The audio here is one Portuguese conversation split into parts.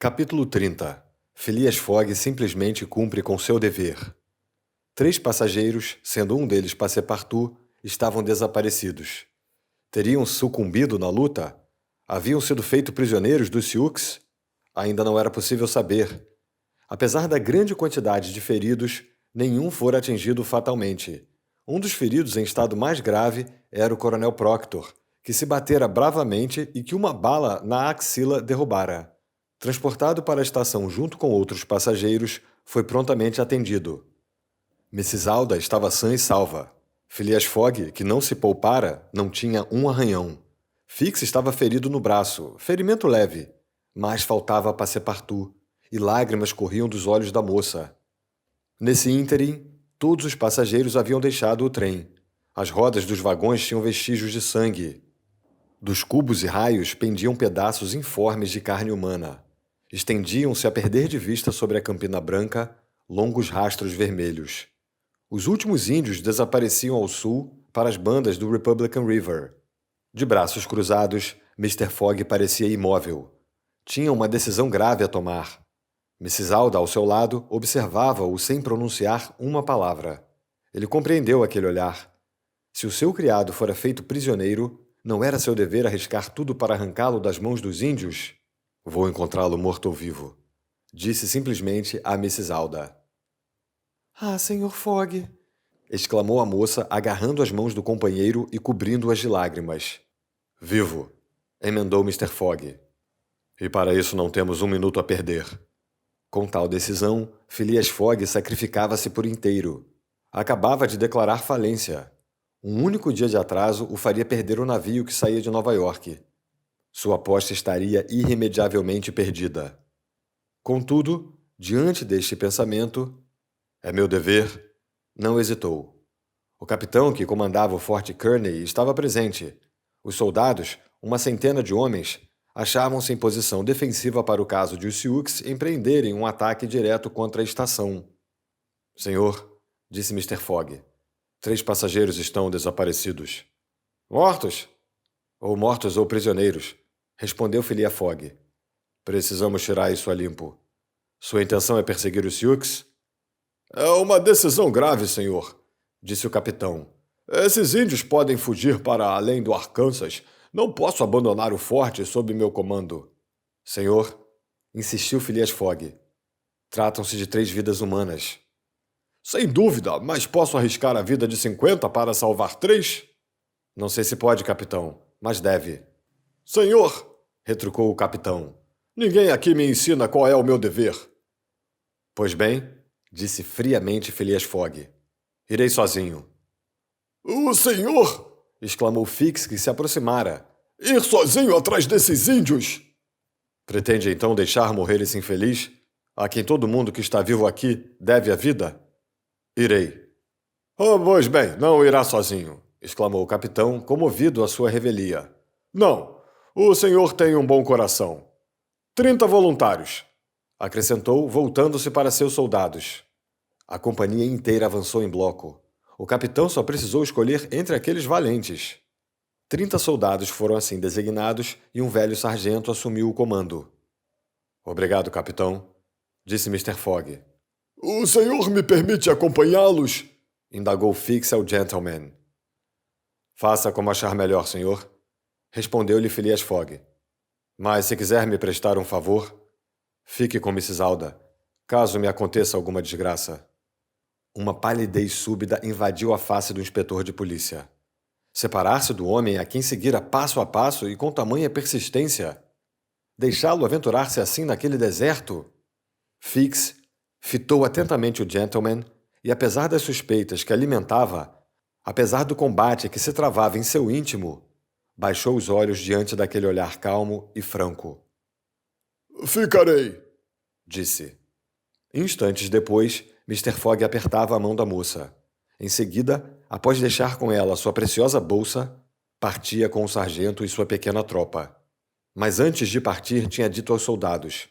Capítulo 30. Phileas Fogg simplesmente cumpre com seu dever. 3 passageiros, sendo um deles Passepartout, estavam desaparecidos. Teriam sucumbido na luta? Haviam sido feitos prisioneiros dos Sioux? Ainda não era possível saber. Apesar da grande quantidade de feridos, nenhum fora atingido fatalmente. Um dos feridos em estado mais grave era o Coronel Proctor, que se batera bravamente e que uma bala na axila derrubara. Transportado para a estação junto com outros passageiros, foi prontamente atendido. Mrs. Alda estava sã e salva. Phileas Fogg, que não se poupara, não tinha um arranhão. Fix estava ferido no braço, ferimento leve, mas faltava Passepartout, e lágrimas corriam dos olhos da moça. Nesse ínterim, todos os passageiros haviam deixado o trem. As rodas dos vagões tinham vestígios de sangue. Dos cubos e raios pendiam pedaços informes de carne humana. Estendiam-se a perder de vista sobre a Campina Branca longos rastros vermelhos. Os últimos índios desapareciam ao sul para as bandas do Republican River. De braços cruzados, Mr. Fogg parecia imóvel. Tinha uma decisão grave a tomar. Mrs. Alda, ao seu lado, observava-o sem pronunciar uma palavra. Ele compreendeu aquele olhar. Se o seu criado fora feito prisioneiro, não era seu dever arriscar tudo para arrancá-lo das mãos dos índios? Vou encontrá-lo morto ou vivo, disse simplesmente a Mrs. Alda. Ah, Sr. Fogg! Exclamou a moça, agarrando as mãos do companheiro e cobrindo-as de lágrimas. Vivo! Emendou Mr. Fogg. E para isso não temos um minuto a perder. Com tal decisão, Phileas Fogg sacrificava-se por inteiro. Acabava de declarar falência. Um único dia de atraso o faria perder o navio que saía de Nova York. Sua aposta estaria irremediavelmente perdida. Contudo, diante deste pensamento, é meu dever, não hesitou. O capitão que comandava o Forte Kearney estava presente. Os soldados, uma centena de homens, achavam-se em posição defensiva para o caso de os Sioux empreenderem um ataque direto contra a estação. Senhor, disse Mr. Fogg, 3 passageiros estão desaparecidos. Mortos? Ou mortos ou prisioneiros, respondeu Phileas Fogg. Precisamos tirar isso a limpo. Sua intenção é perseguir os Sioux? É uma decisão grave, senhor, disse o capitão. Esses índios podem fugir para além do Arkansas. Não posso abandonar o forte sob meu comando. Senhor, insistiu Phileas Fogg. Tratam-se de 3 vidas humanas. Sem dúvida, mas posso arriscar a vida de 50 para salvar 3? Não sei se pode, capitão, mas deve. Senhor, retrucou o capitão, ninguém aqui me ensina qual é o meu dever. Pois bem, disse friamente Phileas Fogg, irei sozinho. O senhor! Exclamou Fix, que se aproximara. Ir sozinho atrás desses índios? Pretende então deixar morrer esse infeliz, a quem todo mundo que está vivo aqui deve a vida? Irei. Oh, pois bem, não irá sozinho, exclamou o capitão, comovido à sua revelia. Não, o senhor tem um bom coração. 30 voluntários, acrescentou, voltando-se para seus soldados. A companhia inteira avançou em bloco. O capitão só precisou escolher entre aqueles valentes. 30 soldados foram assim designados e um velho sargento assumiu o comando. Obrigado, capitão, disse Mr. Fogg. O senhor me permite acompanhá-los? Indagou Fix ao gentleman. Faça como achar melhor, senhor, respondeu-lhe Phileas Fogg. Mas se quiser me prestar um favor, fique com Mrs. Alda, caso me aconteça alguma desgraça. Uma palidez súbita invadiu a face do inspetor de polícia. Separar-se do homem a quem seguira passo a passo e com tamanha persistência? Deixá-lo aventurar-se assim naquele deserto? Fix fitou atentamente o gentleman e, apesar das suspeitas que alimentava, apesar do combate que se travava em seu íntimo, baixou os olhos diante daquele olhar calmo e franco. Ficarei, disse. Instantes depois, Mr. Fogg apertava a mão da moça. Em seguida, após deixar com ela sua preciosa bolsa, partia com o sargento e sua pequena tropa. Mas antes de partir, tinha dito aos soldados: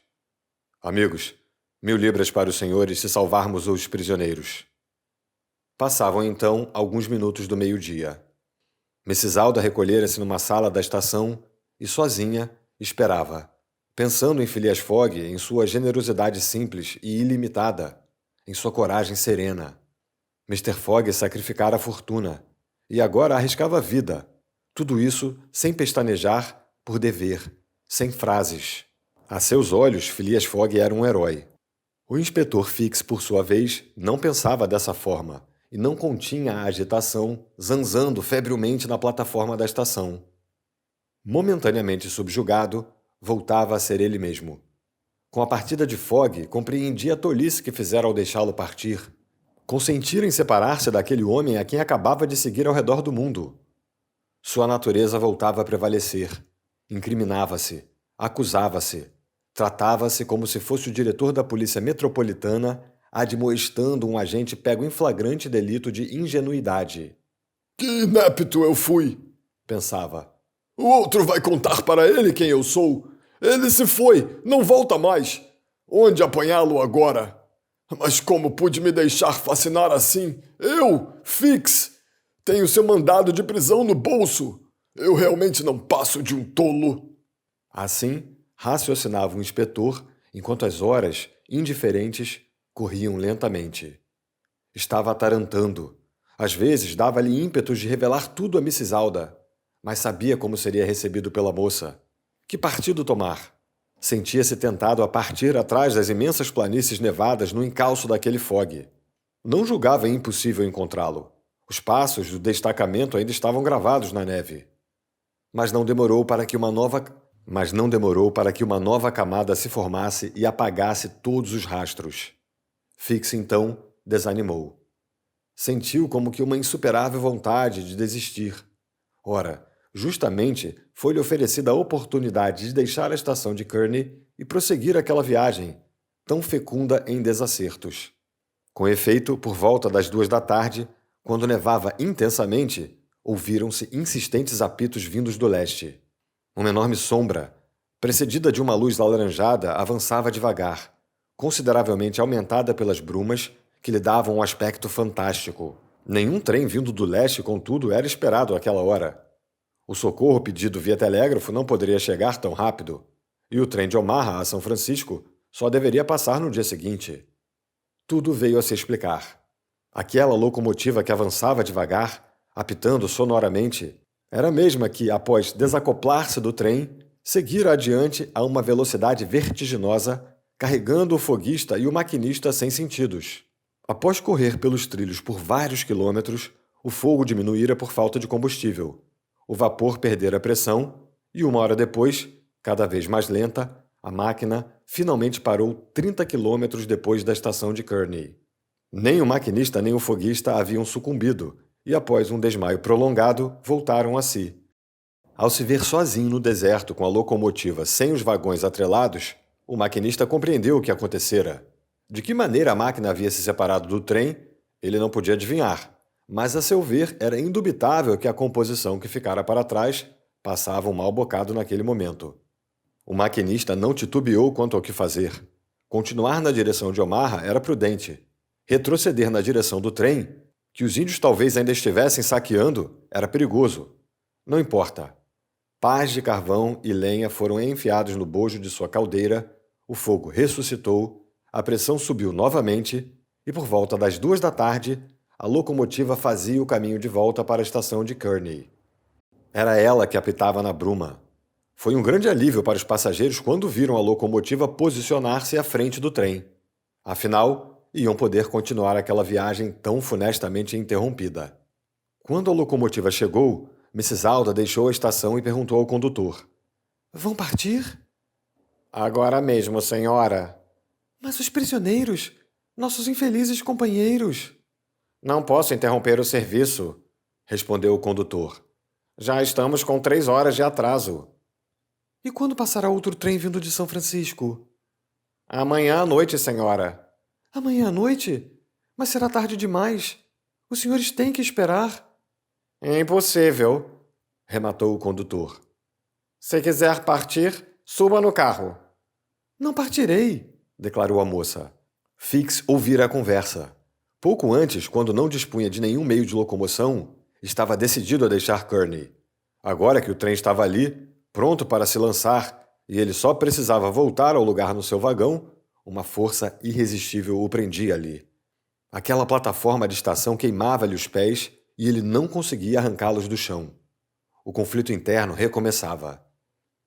Amigos, 1000 libras para os senhores se salvarmos os prisioneiros. Passavam então alguns minutos do meio-dia. Mrs. Alda recolhera-se numa sala da estação e, sozinha, esperava. pensando em Phileas Fogg, em sua generosidade simples e ilimitada, em sua coragem serena. Mr. Fogg sacrificara a fortuna e agora arriscava a vida. Tudo isso sem pestanejar, por dever, sem frases. A seus olhos, Phileas Fogg era um herói. O inspetor Fix, por sua vez, não pensava dessa forma e não continha a agitação, zanzando febrilmente na plataforma da estação. Momentaneamente subjugado, voltava a ser ele mesmo. Com a partida de Fogg, compreendia a tolice que fizera ao deixá-lo partir. Consentira em separar-se daquele homem a quem acabava de seguir ao redor do mundo. Sua natureza voltava a prevalecer. Incriminava-se, acusava-se, tratava-se como se fosse o diretor da Polícia Metropolitana admoestando um agente pego em flagrante delito de ingenuidade. Que inepto eu fui, pensava. O outro vai contar para ele quem eu sou. Ele se foi, não volta mais. Onde apanhá-lo agora? Mas como pude me deixar fascinar assim? Eu, Fix, tenho seu mandado de prisão no bolso. Eu realmente não passo de um tolo. Assim, raciocinava o inspetor, enquanto as horas, indiferentes, corriam lentamente. Estava atarantando. Às vezes dava-lhe ímpetos de revelar tudo a Mrs. Alda, mas sabia como seria recebido pela moça. Que partido tomar? Sentia-se tentado a partir atrás das imensas planícies nevadas no encalço daquele Fogg. Não julgava impossível encontrá-lo. Os passos do destacamento ainda estavam gravados na neve. Mas não demorou para que uma nova camada se formasse e apagasse todos os rastros. Fix, então, desanimou. Sentiu como que uma insuperável vontade de desistir. Ora, justamente foi-lhe oferecida a oportunidade de deixar a estação de Kearney e prosseguir aquela viagem, tão fecunda em desacertos. Com efeito, por volta das 2 da tarde, quando nevava intensamente, ouviram-se insistentes apitos vindos do leste. Uma enorme sombra, precedida de uma luz alaranjada, avançava devagar, consideravelmente aumentada pelas brumas que lhe davam um aspecto fantástico. Nenhum trem vindo do leste, contudo, era esperado àquela hora. O socorro pedido via telégrafo não poderia chegar tão rápido, e o trem de Omaha a São Francisco só deveria passar no dia seguinte. Tudo veio a se explicar. Aquela locomotiva que avançava devagar, apitando sonoramente, era a mesma que, após desacoplar-se do trem, seguira adiante a uma velocidade vertiginosa, carregando o foguista e o maquinista sem sentidos. Após correr pelos trilhos por vários quilômetros, o fogo diminuíra por falta de combustível. O vapor perdera a pressão e, 1 hora depois, cada vez mais lenta, a máquina finalmente parou 30 quilômetros depois da estação de Kearney. Nem o maquinista nem o foguista haviam sucumbido e, após um desmaio prolongado, voltaram a si. Ao se ver sozinho no deserto com a locomotiva sem os vagões atrelados, o maquinista compreendeu o que acontecera. De que maneira a máquina havia se separado do trem, ele não podia adivinhar, mas, a seu ver, era indubitável que a composição que ficara para trás passava um mau bocado naquele momento. O maquinista não titubeou quanto ao que fazer. Continuar na direção de Omaha era prudente. Retroceder na direção do trem, que os índios talvez ainda estivessem saqueando, era perigoso. Não importa. Pás de carvão e lenha foram enfiados no bojo de sua caldeira, o fogo ressuscitou, a pressão subiu novamente e, por volta das 2 da tarde, a locomotiva fazia o caminho de volta para a estação de Kearney. Era ela que apitava na bruma. Foi um grande alívio para os passageiros quando viram a locomotiva posicionar-se à frente do trem. Afinal, iam poder continuar aquela viagem tão funestamente interrompida. Quando a locomotiva chegou, Mrs. Alda deixou a estação e perguntou ao condutor. "Vão partir?" "Agora mesmo, senhora." "Mas os prisioneiros, nossos infelizes companheiros." "Não posso interromper o serviço," respondeu o condutor. "Já estamos com 3 horas de atraso." "E quando passará outro trem vindo de São Francisco?" "Amanhã à noite, senhora." "Amanhã à noite? Mas será tarde demais. Os senhores têm que esperar." "Impossível," rematou o condutor. "Se quiser partir, suba no carro." "Não partirei," declarou a moça. Fix ouvira a conversa. Pouco antes, quando não dispunha de nenhum meio de locomoção, estava decidido a deixar Kearney. Agora que o trem estava ali, pronto para se lançar, e ele só precisava voltar ao lugar no seu vagão, uma força irresistível o prendia ali. Aquela plataforma de estação queimava-lhe os pés e ele não conseguia arrancá-los do chão. O conflito interno recomeçava.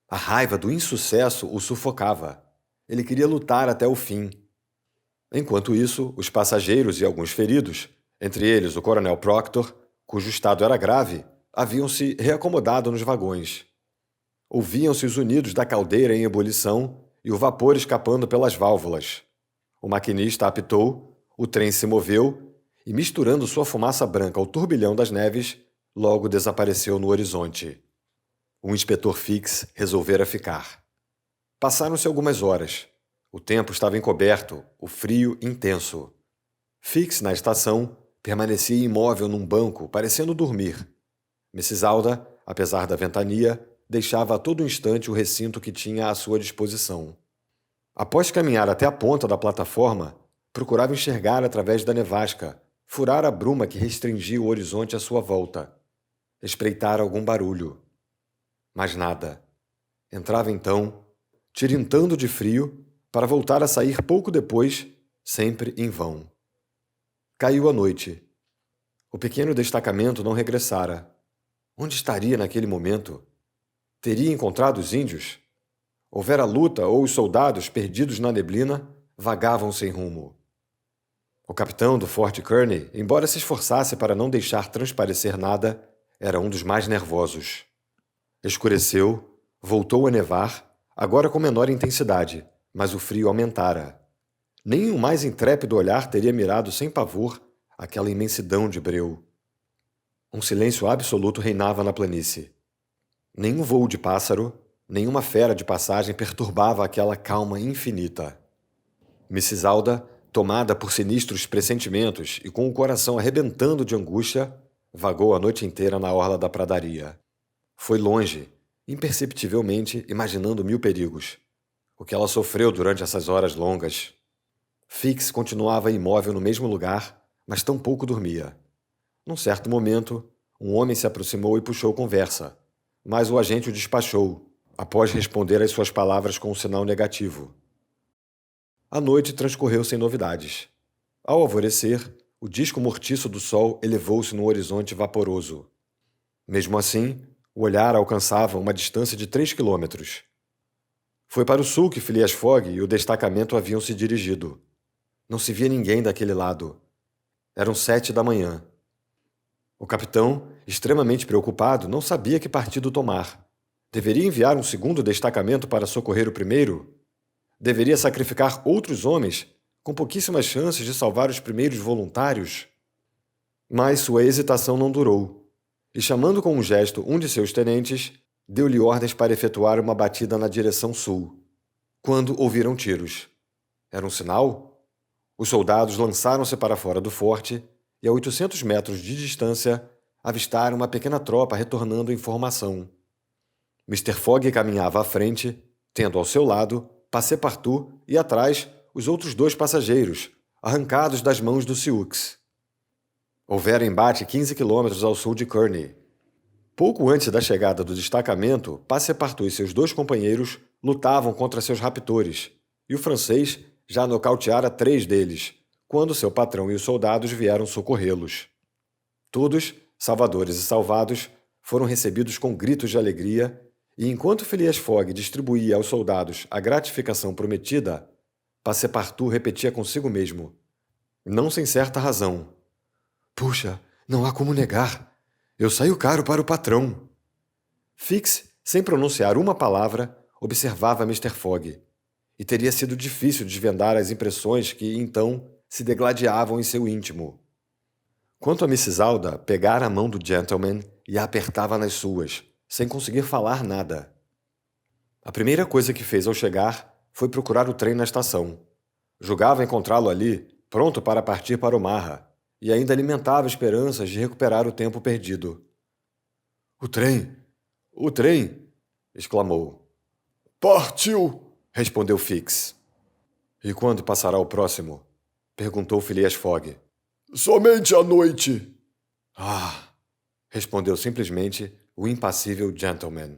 A raiva do insucesso o sufocava. Ele queria lutar até o fim. Enquanto isso, os passageiros e alguns feridos, entre eles o coronel Proctor, cujo estado era grave, haviam se reacomodado nos vagões. Ouviam-se os unidos da caldeira em ebulição e o vapor escapando pelas válvulas. O maquinista apitou, o trem se moveu e, misturando sua fumaça branca ao turbilhão das neves, logo desapareceu no horizonte. O inspetor Fix resolvera ficar. Passaram-se algumas horas. O tempo estava encoberto, o frio intenso. Fix, na estação, permanecia imóvel num banco, parecendo dormir. Mrs. Alda, apesar da ventania, deixava a todo instante o recinto que tinha à sua disposição. Após caminhar até a ponta da plataforma, procurava enxergar através da nevasca, furar a bruma que restringia o horizonte à sua volta. Espreitar algum barulho. Mas nada. Entrava então, tirintando de frio, para voltar a sair pouco depois, sempre em vão. Caiu a noite. O pequeno destacamento não regressara. Onde estaria naquele momento? Teria encontrado os índios? Houvera luta ou os soldados, perdidos na neblina, vagavam sem rumo. O capitão do Fort Kearny, embora se esforçasse para não deixar transparecer nada, era um dos mais nervosos. Escureceu, voltou a nevar, agora com menor intensidade, mas o frio aumentara. Nem o mais intrépido olhar teria mirado sem pavor aquela imensidão de breu. Um silêncio absoluto reinava na planície. Nenhum voo de pássaro, nenhuma fera de passagem perturbava aquela calma infinita. Mrs. Alda, tomada por sinistros pressentimentos e com o coração arrebentando de angústia, vagou a noite inteira na orla da pradaria. Foi longe, imperceptivelmente imaginando mil perigos. O que ela sofreu durante essas horas longas. Fix continuava imóvel no mesmo lugar, mas tampouco dormia. Num certo momento, um homem se aproximou e puxou conversa, mas o agente o despachou, após responder às suas palavras com um sinal negativo. A noite transcorreu sem novidades. Ao alvorecer, o disco mortiço do sol elevou-se no horizonte vaporoso. Mesmo assim, o olhar alcançava uma distância de 3 quilômetros. Foi para o sul que Phileas Fogg e o destacamento haviam se dirigido. Não se via ninguém daquele lado. Eram 7 da manhã. O capitão, extremamente preocupado, não sabia que partido tomar. Deveria enviar um segundo destacamento para socorrer o primeiro? Deveria sacrificar outros homens, com pouquíssimas chances de salvar os primeiros voluntários? Mas sua hesitação não durou, e chamando com um gesto um de seus tenentes, deu-lhe ordens para efetuar uma batida na direção sul. Quando ouviram tiros. Era um sinal? Os soldados lançaram-se para fora do forte e, a 800 metros de distância, avistaram uma pequena tropa retornando em formação. Mr. Fogg caminhava à frente, tendo ao seu lado Passepartout e atrás os outros 2 passageiros, arrancados das mãos do Sioux. Houvera embate 15 quilômetros ao sul de Kearny. Pouco antes da chegada do destacamento, Passepartout e seus 2 companheiros lutavam contra seus raptores, e o francês já nocauteara 3 deles, quando seu patrão e os soldados vieram socorrê-los. Todos, salvadores e salvados, foram recebidos com gritos de alegria, e enquanto Phileas Fogg distribuía aos soldados a gratificação prometida, Passepartout repetia consigo mesmo, não sem certa razão: "Puxa, não há como negar. Eu saio caro para o patrão." Fix, sem pronunciar uma palavra, observava Mr. Fogg, e teria sido difícil desvendar as impressões que, então, se degladiavam em seu íntimo. Quanto a Mrs. Alda, pegara a mão do gentleman e a apertava nas suas, sem conseguir falar nada. A primeira coisa que fez ao chegar foi procurar o trem na estação. Julgava encontrá-lo ali, pronto para partir para Omaha, e ainda alimentava esperanças de recuperar o tempo perdido. O trem! O trem!" exclamou. Partiu! Respondeu Fix. "E quando passará o próximo?" perguntou Phileas Fogg. Somente à noite. Respondeu simplesmente o impassível gentleman.